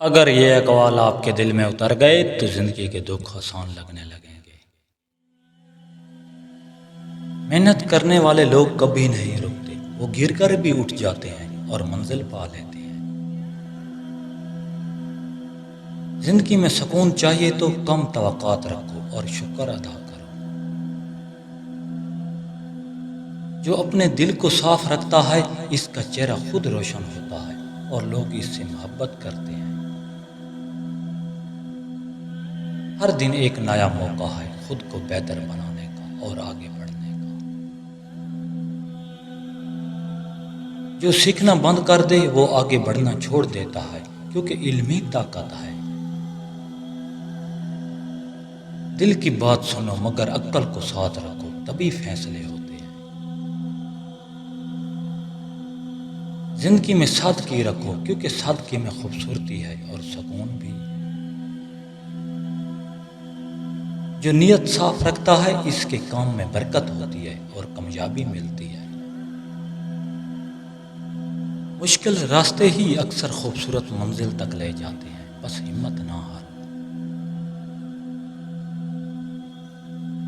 اگر یہ اقوال آپ کے دل میں اتر گئے تو زندگی کے دکھ آسان لگنے لگیں گے۔ محنت کرنے والے لوگ کبھی نہیں رکتے، وہ گر کر بھی اٹھ جاتے ہیں اور منزل پا لیتے ہیں۔ زندگی میں سکون چاہیے تو کم توقعات رکھو اور شکر ادا کرو۔ جو اپنے دل کو صاف رکھتا ہے اس کا چہرہ خود روشن ہوتا ہے اور لوگ اس سے محبت کرتے ہیں۔ ہر دن ایک نیا موقع ہے خود کو بہتر بنانے کا اور آگے بڑھنے کا۔ جو سیکھنا بند کر دے وہ آگے بڑھنا چھوڑ دیتا ہے، کیونکہ علم ہی طاقت ہے۔ دل کی بات سنو مگر عقل کو ساتھ رکھو، تبھی فیصلے ہوتے ہیں۔ زندگی میں سادگی رکھو، کیونکہ سادگی میں خوبصورتی ہے اور سکون بھی۔ جو نیت صاف رکھتا ہے اس کے کام میں برکت ہوتی ہے اور کامیابی ملتی ہے۔ مشکل راستے ہی اکثر خوبصورت منزل تک لے جاتے ہیں، بس ہمت نہ ہارو۔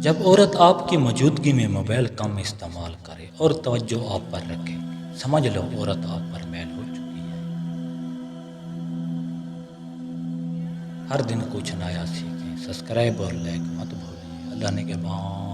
جب عورت آپ کی موجودگی میں موبائل کم استعمال کرے اور توجہ آپ پر رکھے، سمجھ لو عورت آپ پر میل ہو چکی ہے۔ ہر دن کچھ نیا سیکھیں، سبسکرائب اور لائک مت بھولیں۔ اللہ نگہبان۔